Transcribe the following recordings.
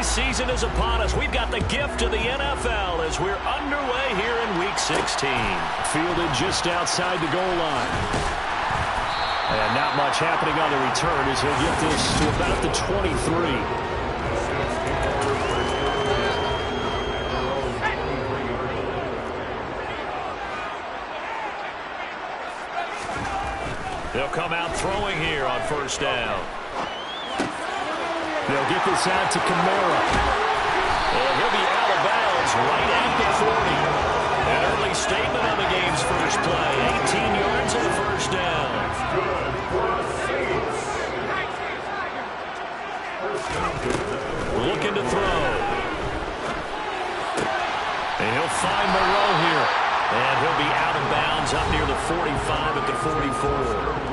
season is upon us. We've got the gift of the NFL as we're underway here in Week 16. Fielded just outside the goal line. And not much happening on the return as he'll get this to about the 23. They'll come out throwing here on first down. They'll get this out to Kamara. And he'll be out of bounds right at the 40. An early statement on the game's first play. 18 yards and a first down. Looking to throw. And he'll find Moreau here. And he'll be out of bounds up near the 45 at the 44.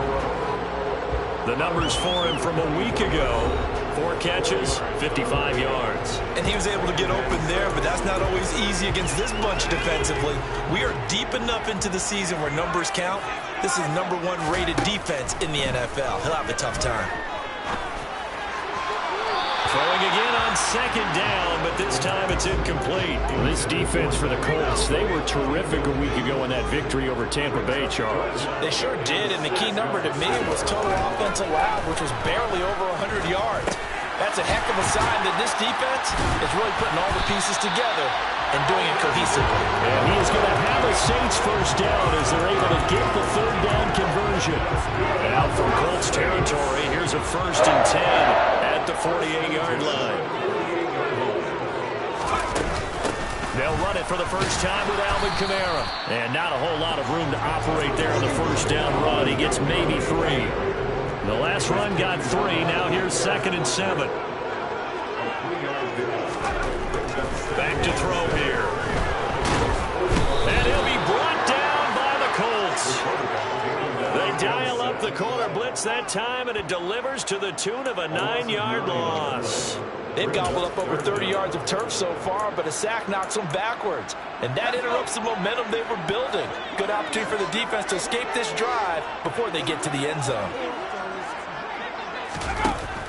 The numbers for him from a week ago: 4 catches, 55 yards. And he was able to get open there, but that's not always easy against this bunch defensively. We are deep enough into the season where numbers count. This is #1 rated defense in the NFL. He'll have a tough time. Throwing again on second down, but this time it's incomplete. This defense for the Colts, they were terrific a week ago in that victory over Tampa Bay, Charles. They sure did, and the key number to me was total offense allowed, which was barely over 100 yards. That's a heck of a sign that this defense is really putting all the pieces together and doing it cohesively. And he is going to have a Saints first down as they're able to get the third down conversion. And out from Colts territory, here's a 1st and 10 at the 48-yard line. They'll run it for the first time with Alvin Kamara. And not a whole lot of room to operate there on the first down run. He gets maybe 3. The last run got 3. Now here's 2nd and 7. Back to throw here. And he'll be brought down by the Colts. They dial up the corner blitz that time, and it delivers to the tune of a 9-yard loss. They've gobbled up over 30 yards of turf so far, but a sack knocks them backwards. And that interrupts the momentum they were building. Good opportunity for the defense to escape this drive before they get to the end zone.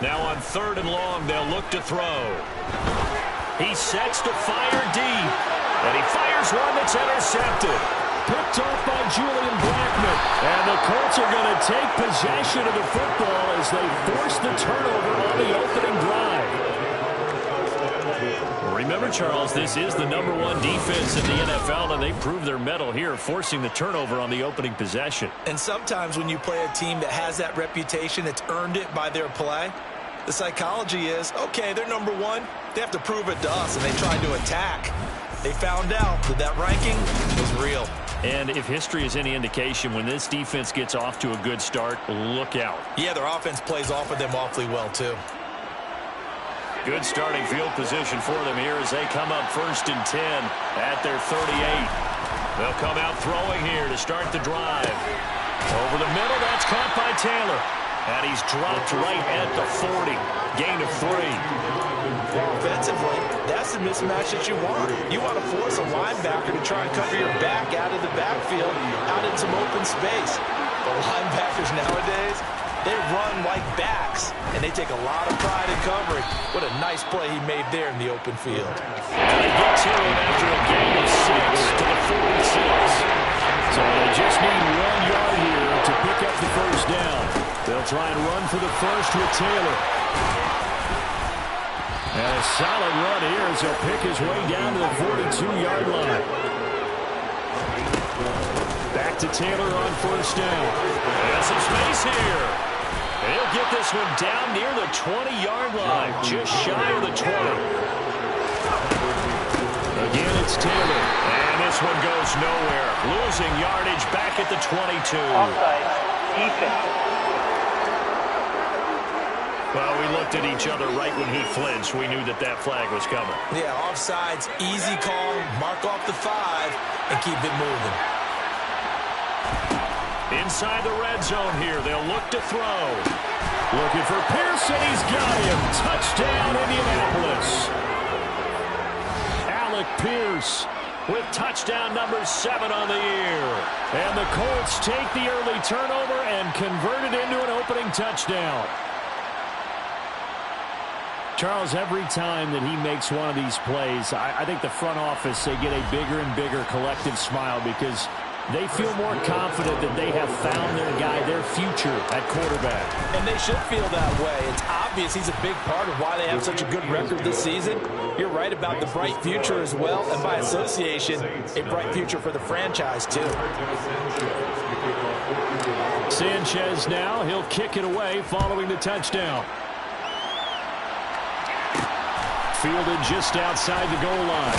Now on 3rd and long, they'll look to throw. He sets to fire deep. And he fires one that's intercepted. Picked off by Julian Blackmon. And the Colts are going to take possession of the football as they force the turnover on the opening drive. Remember, Charles, this is the #1 defense in the NFL, and they prove their mettle here, forcing the turnover on the opening possession. And sometimes when you play a team that has that reputation, that's earned it by their play, the psychology is, okay, they're #1. They have to prove it to us, and they tried to attack. They found out that that ranking was real. And if history is any indication, when this defense gets off to a good start, look out. Yeah, their offense plays off of them awfully well, too. Good starting field position for them here as they come up 1st and 10 at their 38. They'll come out throwing here to start the drive. Over the middle, that's caught by Taylor. And he's dropped right at the 40. Gain of 3. Offensively, that's the mismatch that you want. You want to force a linebacker to try and cover your back out of the backfield, out in some open space. The linebackers nowadays, they run like backs, and they take a lot of pride in covering. What a nice play he made there in the open field. And they get to him after a gain of 6 to the 46. So they just need 1 yard here to pick up the first down. They'll try and run for the first with Taylor. And a solid run here as he'll pick his way down to the 42-yard line. Back to Taylor on first down. And some space here. He'll get this one down near the 20-yard line, just shy of the 20. Again, it's Taylor. And this one goes nowhere. Losing yardage back at the 22. Offside. Defense. Well, we looked at each other right when he flinched. We knew that that flag was coming. Yeah, offsides, easy call, mark off the 5, and keep it moving. Inside the red zone here, they'll look to throw. Looking for Pearson, he's got him. Touchdown, Indianapolis. Alec Pierce with touchdown number 7 on the year. And the Colts take the early turnover and convert it into an opening touchdown. Charles, every time that he makes one of these plays, I think the front office, they get a bigger and bigger collective smile because they feel more confident that they have found their guy, their future at quarterback. And they should feel that way. It's obvious he's a big part of why they have such a good record this season. You're right about the bright future as well, and by association, a bright future for the franchise too. Sanchez now, he'll kick it away following the touchdown. Fielded just outside the goal line.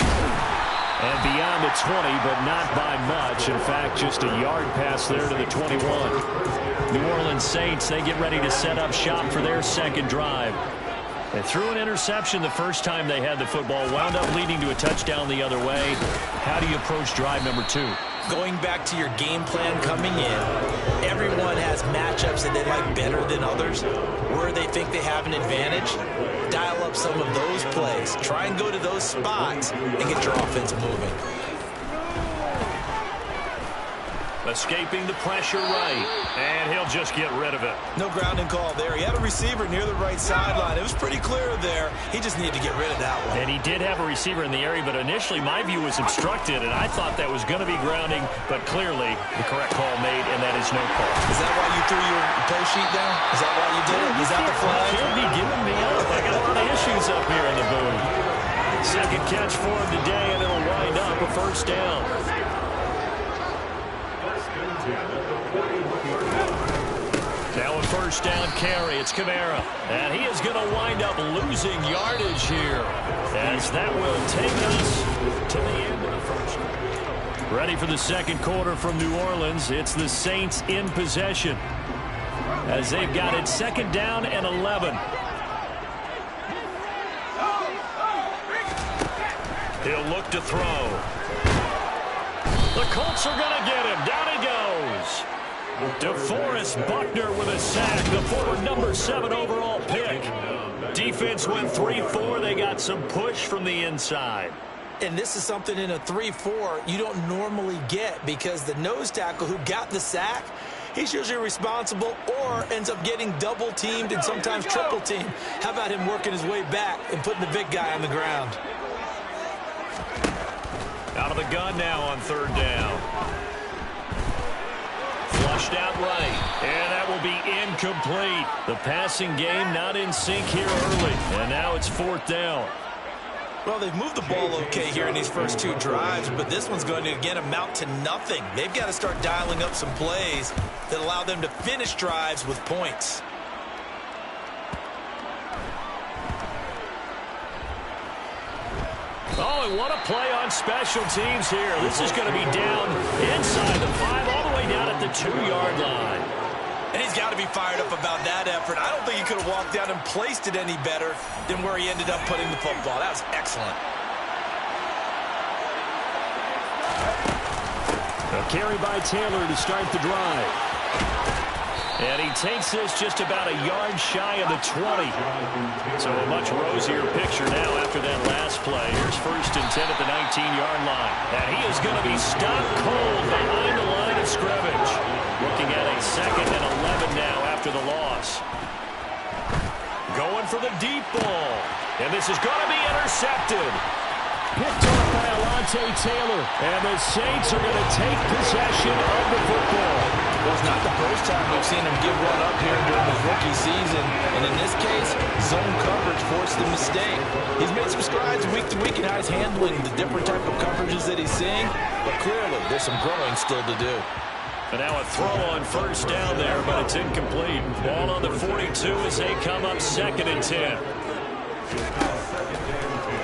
And beyond the 20, but not by much. In fact, just a yard pass there to the 21. New Orleans Saints, they get ready to set up shop for their second drive. They threw an interception the first time they had the football, wound up leading to a touchdown the other way. How do you approach drive number 2? Going back to your game plan coming in, everyone has matchups that they like better than others, where they think they have an advantage. Dial up some of those plays. Try and go to those spots and get your offense moving. Escaping the pressure right, and he'll just get rid of it. No grounding call there. He had a receiver near the right sideline. It was pretty clear there. He just needed to get rid of that one. And he did have a receiver in the area, but initially my view was obstructed, and I thought that was going to be grounding, but clearly the correct call made, and that is no call. Is that why you threw your play sheet down? Is that why you did it? Is that the flag? You can't be giving me up. I got a lot of issues up here in the booth. Second catch for him today, and it'll wind up a first down. Now a first down carry. It's Kamara. And he is going to wind up losing yardage here, as that will take us to the end of the first. Ready for the second quarter from New Orleans. It's the Saints in possession, as they've got it second down and 11. He'll look to throw. The Colts are going to get him. Down he goes. DeForest Buckner with a sack, the forward number 7 overall pick. Defense went 3-4. They got some push from the inside. And this is something in a 3-4 you don't normally get, because the nose tackle who got the sack, he's usually responsible or ends up getting double teamed and sometimes triple teamed. How about him working his way back and putting the big guy on the ground? Out of the gun now on third down. Flushed out right, and that will be incomplete. The passing game not in sync here early, and now it's fourth down. Well, they've moved the ball okay here in these first 2 drives, but this one's going to, again, amount to nothing. They've got to start dialing up some plays that allow them to finish drives with points. Oh, and what a play on special teams here. This is going to be down inside the 5, all the way down at the 2-yard line. And he's got to be fired up about that effort. I don't think he could have walked down and placed it any better than where he ended up putting the football. That was excellent. A carry by Taylor to start the drive. And he takes this just about a yard shy of the 20. So a much rosier picture now after that last play. Here's first and 10 at the 19-yard line. And he is going to be stopped cold behind the line of scrimmage. Looking at a second and 11 now after the loss. Going for the deep ball. And this is going to be intercepted. Picked off by Alontae Taylor. And the Saints are going to take possession of the football. Well, it's not the first time we've seen him give one up here during his rookie season. And in this case, zone coverage forced the mistake. He's made some strides week to week in how he's handling the different type of coverages that he's seeing. But clearly, there's some growing still to do. And now a throw on first down there, but it's incomplete. Ball on the 42 as they come up second and 10.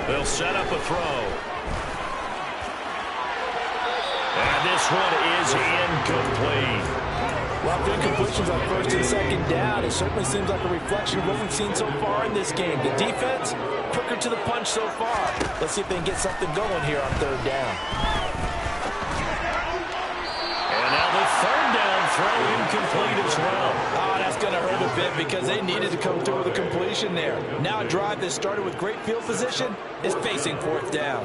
They'll set up a throw. And this one is incomplete. A lot of incompletions on first and second down. It certainly seems like a reflection of what we've seen so far in this game. The defense, quicker to the punch so far. Let's see if they can get something going here on third down. And now the third down throw incomplete as well. Oh, that's going to hurt a bit because they needed to come through with a completion there. Now a drive that started with great field position is facing fourth down.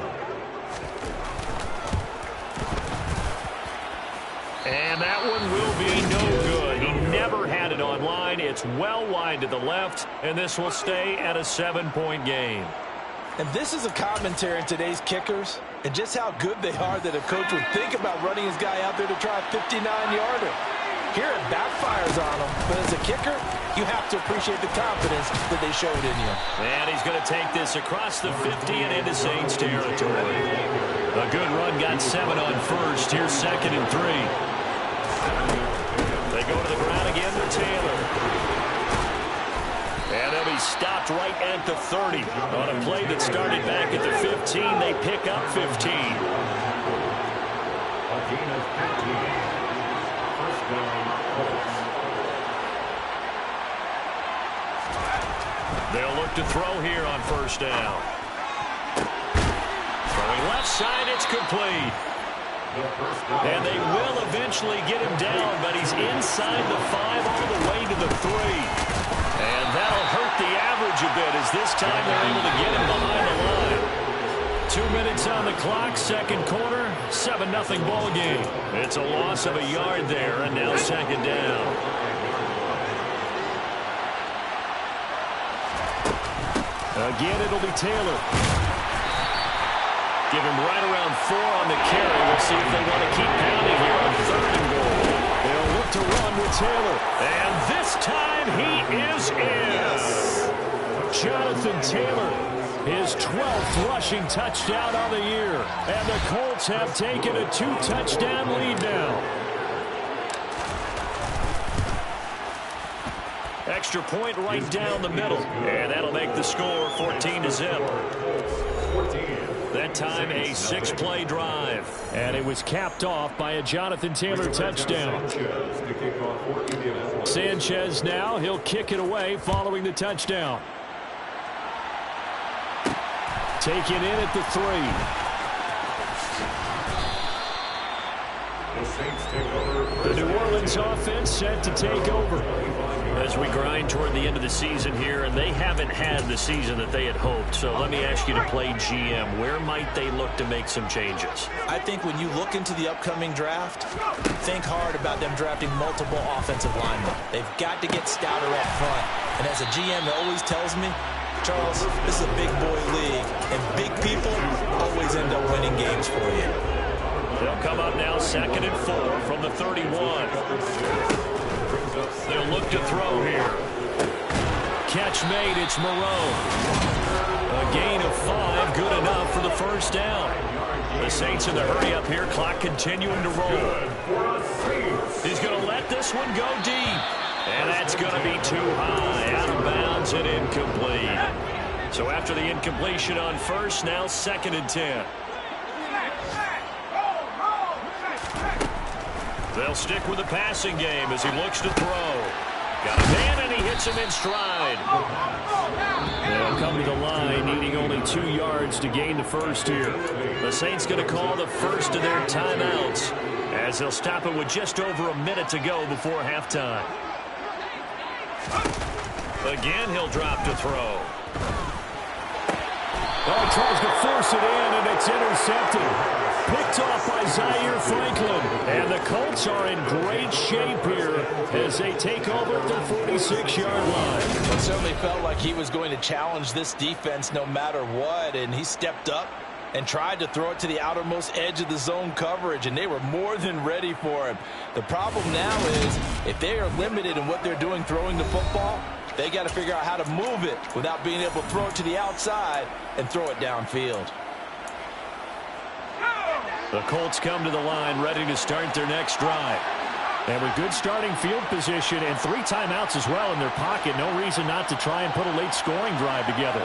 And that one will be no good. He never had it on one-yard line. It's well wide to the left, and this will stay at a 7-point game. And this is a commentary on today's kickers and just how good they are that a coach would think about running his guy out there to try a 59-yarder. Here it backfires on him, but as a kicker, you have to appreciate the confidence that they showed in you. And he's going to take this across the 50 and into Saints territory. A good run got 7 on first. Here's 2nd and 3. They go to the ground again with Taylor. And they'll be stopped right at the 30. On a play that started back at the 15, they pick up 15. They'll look to throw here on first down. Throwing left side, it's complete. And they will eventually get him down, but he's inside the 5 all the way to the 3. And that'll hurt the average a bit as this time they're able to get him behind the line. 2 minutes on the clock, second quarter, 7-0 ball game. It's a loss of a yard there, and now 2nd down. Again, it'll be Taylor. Give him right around 4 on the carry. We'll see if they want to keep pounding here on 3rd and goal. They'll look to run with Taylor. And this time he is in. Yes. Jonathan Taylor, his 12th rushing touchdown on the year. And the Colts have taken a 2-touchdown lead now. Extra point right down the middle. And that'll make the score 14-0. That time a 6-play drive. And it was capped off by a Jonathan Taylor touchdown. Sanchez now, he'll kick it away following the touchdown. Taken in at the 3. The New Orleans offense set to take over. As we grind toward the end of the season here, and they haven't had the season that they had hoped. So let me ask you to play GM. Where might they look to make some changes? I think when you look into the upcoming draft, think hard about them drafting multiple offensive linemen. They've got to get stouter up front. And as a GM that always tells me, Charles, this is a big boy league, and big people always end up winning games for you. They'll come up now 2nd and 4 from the 31. They'll look to throw here. Catch made, it's Moreau. A gain of 5, good enough for the first down. The Saints in the hurry up here, clock continuing to roll. He's going to let this one go deep. And that's going to be too high, out of bounds and incomplete. So after the incompletion on first, now 2nd and 10. They'll stick with the passing game as he looks to throw. Got a man, and he hits him in stride. They'll come to the line, needing only 2 yards to gain the first here. The Saints going to call the first of their timeouts as they'll stop it with just over a minute to go before halftime. Again, he'll drop to throw. Oh, he tries to force it in, and it's intercepted. Picked off by Zaire Franklin. And the Colts are in great shape here as they take over at their 46-yard line. It certainly felt like he was going to challenge this defense no matter what, and he stepped up and tried to throw it to the outermost edge of the zone coverage, and they were more than ready for him. The problem now is if they are limited in what they're doing throwing the football, they got to figure out how to move it without being able to throw it to the outside and throw it downfield. The Colts come to the line ready to start their next drive. And with good starting field position and 3 timeouts as well in their pocket, no reason not to try and put a late scoring drive together.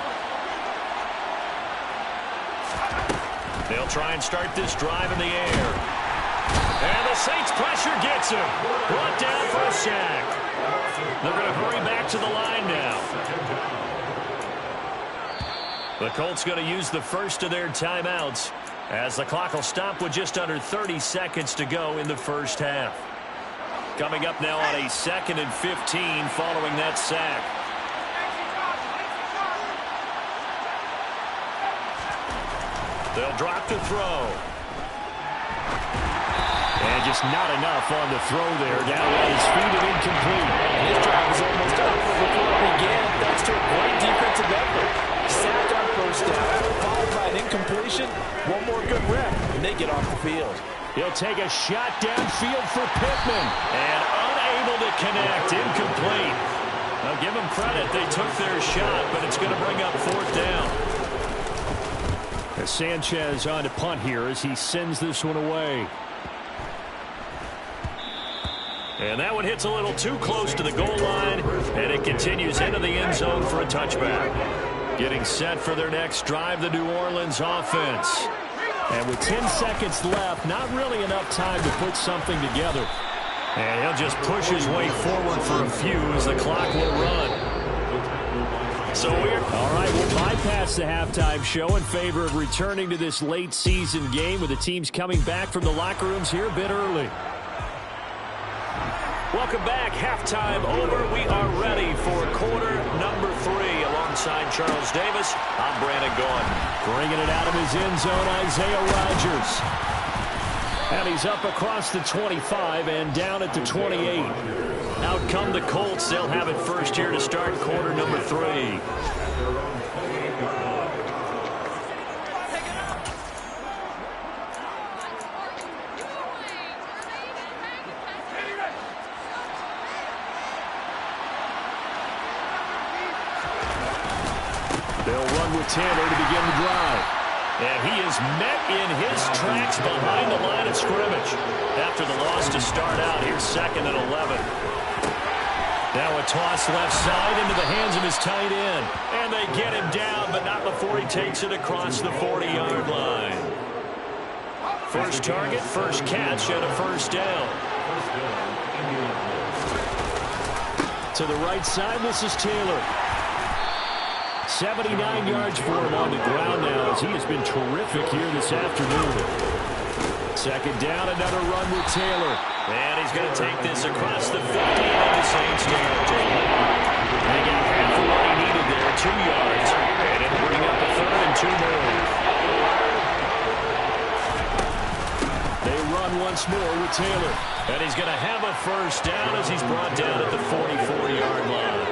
They'll try and start this drive in the air. And the Saints pressure gets him. Brought down for a sack. They're going to hurry back to the line now. The Colts going to use the first of their timeouts as the clock will stop with just under 30 seconds to go in the first half. Coming up now on a 2nd and 15 following that sack. They'll drop to throw. And just not enough on the throw there. Down at his feet and incomplete. And his drive was almost up before it began, thanks to a great defensive effort. Sack on first down, followed by an incompletion. One more good rep, and they get off the field. He'll take a shot downfield for Pittman. And unable to connect. Incomplete. Now give them credit. They took their shot, but it's going to bring up fourth down. Sanchez on to punt here as he sends this one away. And that one hits a little too close to the goal line, and it continues into the end zone for a touchback. Getting set for their next drive, the New Orleans offense. And with 10 seconds left, not really enough time to put something together. And he'll just push his way forward for a few as the clock will run. So all right, we'll bypass the halftime show in favor of returning to this late season game with the teams coming back from the locker rooms here a bit early. Welcome back. Halftime over. We are ready for quarter number 3. Alongside Charles Davis, I'm Brandon Gaudin. Bringing it out of his end zone, Isaiah Rodgers. And he's up across the 25 and down at the 28. Out come the Colts. They'll have it first here to start quarter number 3. They'll run with Taylor to begin the drive. And he is met in his tracks behind the line of scrimmage. After the loss to start out, here's 2nd and 11. Now a toss left side into the hands of his tight end. And they get him down, but not before he takes it across the 40-yard line. First target, first catch, and a first down. To the right side, this is Taylor. 79 yards for him on the ground now as he has been terrific here this afternoon. 2nd down, another run with Taylor. And he's going to take this across the 50 into Saints territory. They got half of what he needed there, 2 yards. And it'll bring up a 3rd and 2 more. They run once more with Taylor. And he's going to have a first down as he's brought down at the 44-yard line.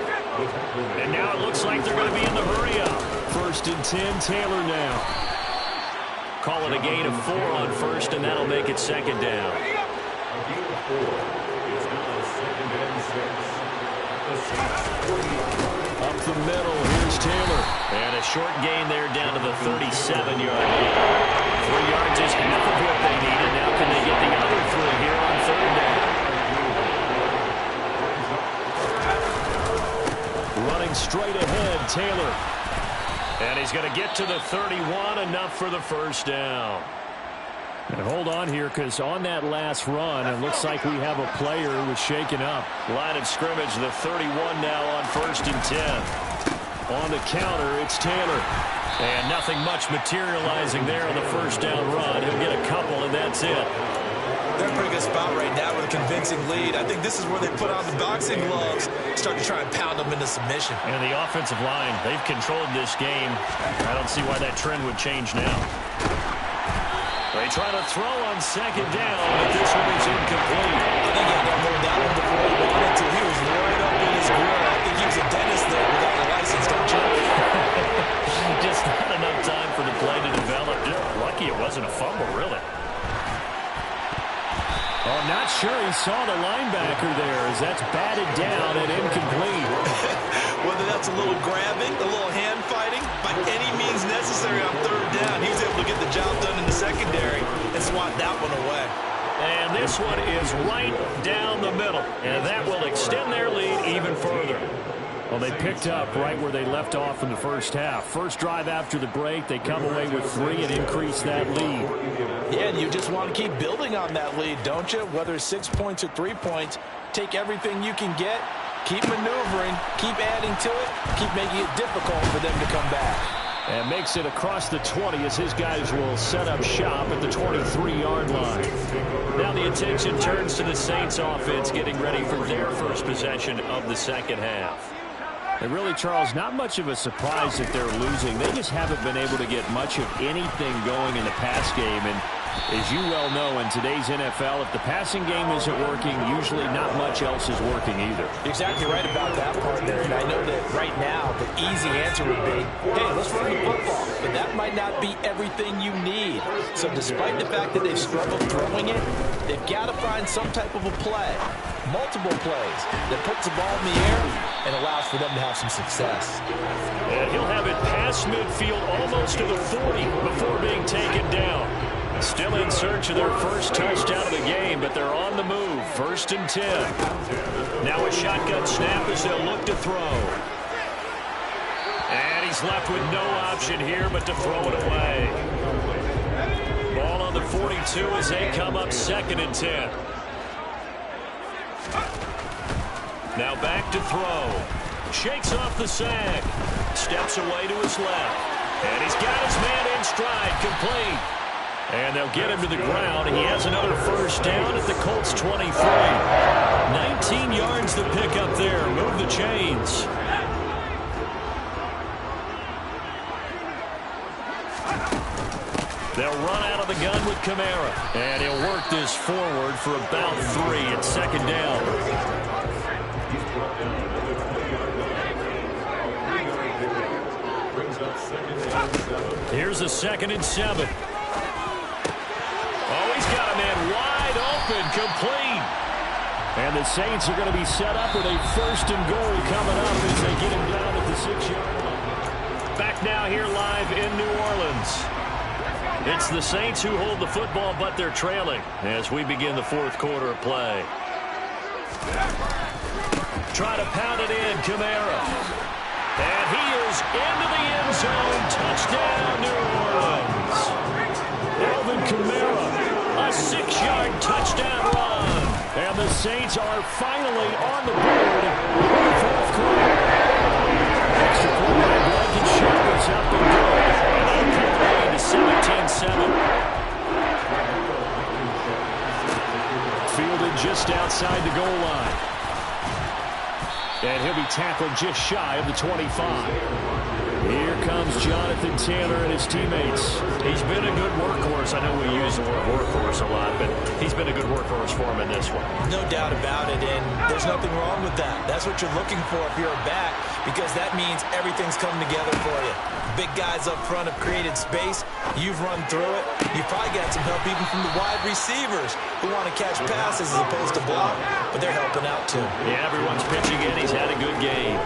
And now it looks like they're going to be in the hurry-up. 1st and 10, Taylor now. Call it a gain of 4 on 1st, and that'll make it 2nd down. Up the middle, here's Taylor. And a short gain there down to the 37-yard line. 3 yards is half of what they needed. Now can they get the other 3 here on 3rd down? Running straight ahead, Taylor. And he's going to get to the 31, enough for the first down. And hold on here, because on that last run, it looks like we have a player who was shaken up. Line of scrimmage, the 31 now on 1st and 10. On the counter, it's Taylor. And nothing much materializing there on the first down run. He'll get a couple, and that's it. They're in a pretty good spot right now with a convincing lead. I think this is where they put on the boxing gloves, start to try and pound them into submission. And the offensive line, they've controlled this game. I don't see why that trend would change now. They try to throw on 2nd down, but this one is incomplete. I think he had that more down before he wanted to. He was right up in his grill. I think he was a dentist there without a license, don't you? Just not enough time for the play to develop. Lucky it wasn't a fumble, really. Oh, I'm not sure he saw the linebacker there as that's batted down and incomplete. Whether that's a little grabbing, a little hand fighting, by any means necessary on 3rd down, he was able to get the job done in the secondary and swat that one away. And this one is right down the middle, and that will extend their lead even further. Well, they picked up right where they left off in the first half. First drive after the break, they come away with 3 and increase that lead. Yeah, and you just want to keep building on that lead, don't you? Whether it's 6 points or 3 points, take everything you can get, keep maneuvering, keep adding to it, keep making it difficult for them to come back. And makes it across the 20 as his guys will set up shop at the 23-yard line. Now the attention turns to the Saints offense getting ready for their first possession of the second half. And really, Charles, not much of a surprise that they're losing. They just haven't been able to get much of anything going in the pass game. And as you well know, in today's NFL, if the passing game isn't working, usually not much else is working either. You're exactly right about that part there. And I know that right now the easy answer would be, hey, let's run the football. But that might not be everything you need. So despite the fact that they've struggled throwing it, they've got to find some type of a play, multiple plays, that puts the ball in the air and allows for them to have some success. And he'll have it past midfield almost to the 40 before being taken down. Still in search of their first touchdown of the game, but they're on the move. 1st and 10. Now a shotgun snap as they'll look to throw. And he's left with no option here but to throw it away. Ball on the 42 as they come up 2nd and 10. Now back to throw. Shakes off the sack. Steps away to his left. And he's got his man in stride, complete. And they'll get him to the ground. He has another first down at the Colts 23. 19 yards to pick up there. Move the chains. They'll run out of the gun with Kamara. And he'll work this forward for about 3 at 2nd down. Here's a 2nd and 7. Oh, he's got a man wide open, complete. And the Saints are going to be set up with a 1st and goal coming up as they get him down at the 6-yard line. Back now here live in New Orleans. It's the Saints who hold the football, but they're trailing as we begin the 4th quarter of play. Try to pound it in, Kamara. And he is into the end zone. Touchdown, New Orleans. Alvin Kamara, a 6-yard touchdown run. And the Saints are finally on the board in the 4th quarter. Extra point by Blankenship is up and good. And they'll cut the lead to 17-7. Fielded just outside the goal line. And he'll be tackled just shy of the 25. Here comes Jonathan Taylor and his teammates. He's been a good workhorse. I know we use the word workhorse a lot, but he's been a good workhorse for him in this one. No doubt about it, and there's nothing wrong with that. That's what you're looking for if you're a back, because that means everything's coming together for you. Big guys up front have created space. You've run through it. You've probably got some help even from the wide receivers who want to catch passes as opposed to block, but they're helping out too. Yeah, everyone's pitching in. He's had a good game.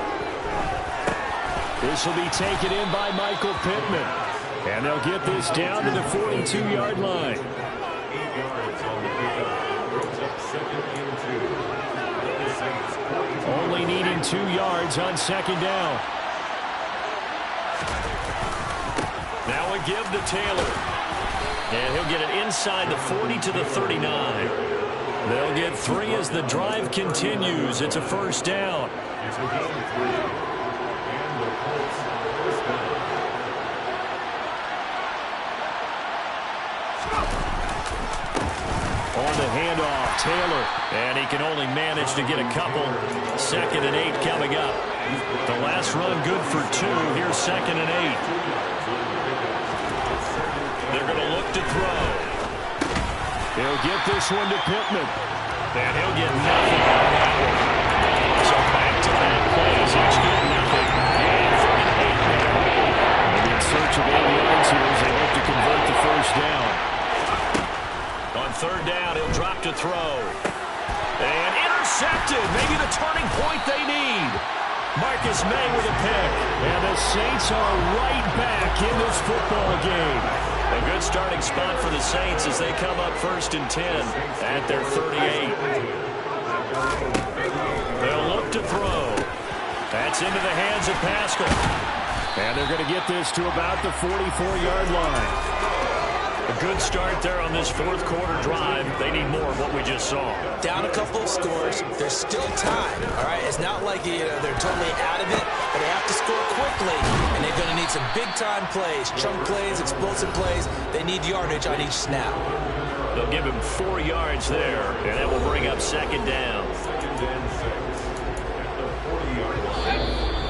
This will be taken in by Michael Pittman. And they'll get this down to the 42-yard line. Only needing 2 yards on 2nd down. Now a give to Taylor. And he'll get it inside the 40 to the 39. They'll get 3 as the drive continues. It's a 1st down. On the handoff, Taylor. And he can only manage to get a couple. 2nd and 8 coming up. The last run good for 2. Here's 2nd and 8. They're going to look to throw. He'll get this one to Pittman. And he'll get nothing on that one. So back to that play as each get nothing. And 3rd and 8 now. And in search of 8 yards here as they look to convert the 1st down. On 3rd down, he'll drop to throw. And intercepted. Maybe the turning point they need. Marcus May with a pick. And the Saints are right back in this football game. A good starting spot for the Saints as they come up 1st and 10 at their 38. They'll look to throw. That's into the hands of Pascal. And they're going to get this to about the 44-yard line. A good start there on this 4th quarter drive. They need more of what we just saw. Down a couple of scores. There's still time. All right, it's not like they're totally out of it, but they have to score quickly, and they're going to need some big-time plays, chunk plays, explosive plays. They need yardage on each snap. They'll give him 4 yards there, and that will bring up 2nd down.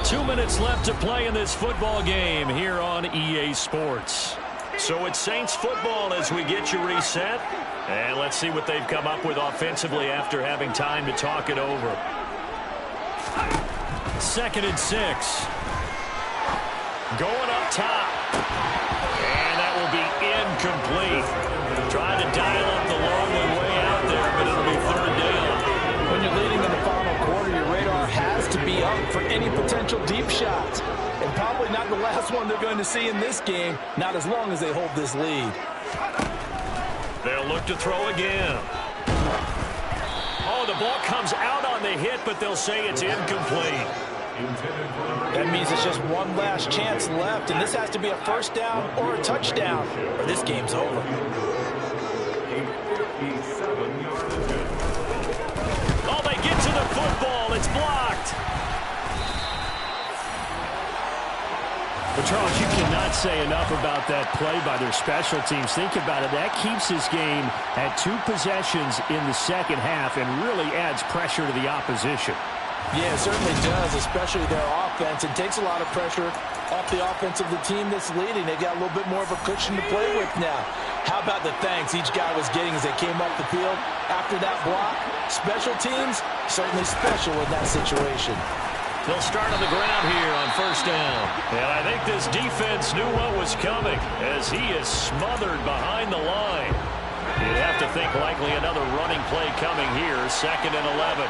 2 minutes left to play in this football game here on EA Sports. So it's Saints football as we get you reset. And let's see what they've come up with offensively after having time to talk it over. 2nd and 6. Going up top. And that will be incomplete. Trying to dial up the long one way out there, but it'll be 3rd down. When you're leading in the final quarter, your radar has to be up for any potential deep shots. And probably not the last one they're going to see in this game, not as long as they hold this lead. They'll look to throw again. Oh, the ball comes out on the hit, but they'll say it's incomplete. That means it's just one last chance left, and this has to be a 1st down or a touchdown, or this game's over. Oh, they get to the football. It's blocked. But, Charles, you cannot say enough about that play by their special teams. Think about it. That keeps this game at 2 possessions in the second half and really adds pressure to the opposition. Yeah, it certainly does, especially their offense. It takes a lot of pressure off the offense of the team that's leading. They've got a little bit more of a cushion to play with now. How about the thanks each guy was getting as they came off the field after that block? Special teams, certainly special in that situation. They'll start on the ground here on 1st down. And I think this defense knew what was coming as he is smothered behind the line. You'd have to think likely another running play coming here, 2nd and 11.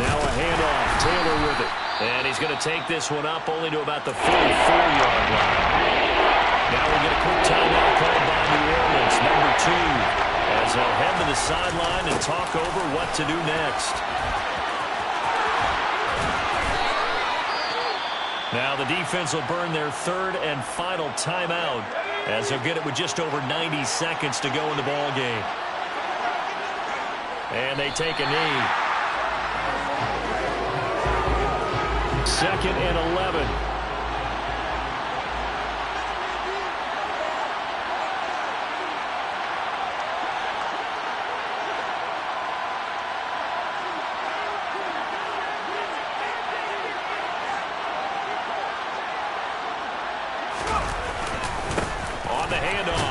Now a handoff. Taylor with it. And he's going to take this one up only to about the 44-yard line. Now we'll get a quick timeout called by New Orleans, number 2, as they'll head to the sideline and talk over what to do next. Now the defense will burn their 3rd and final timeout as they'll get it with just over 90 seconds to go in the ball game. And they take a knee. 2nd and 11.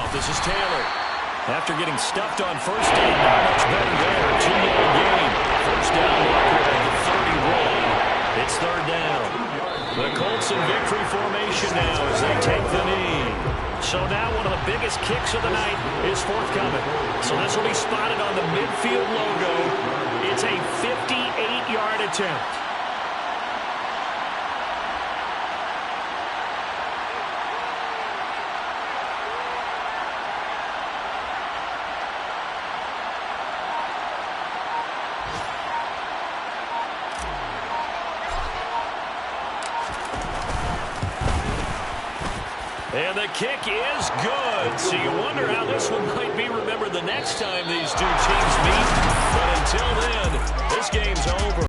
This is Taylor. After getting stuffed on 1st down, not much better there. 2-yard gain. 1st down marker at the 31. It's 3rd down. The Colts in victory formation now as they take the knee. So now one of the biggest kicks of the night is forthcoming. So this will be spotted on the midfield logo. It's a 58-yard attempt. And the kick is good. So you wonder how this one might be remembered the next time these two teams meet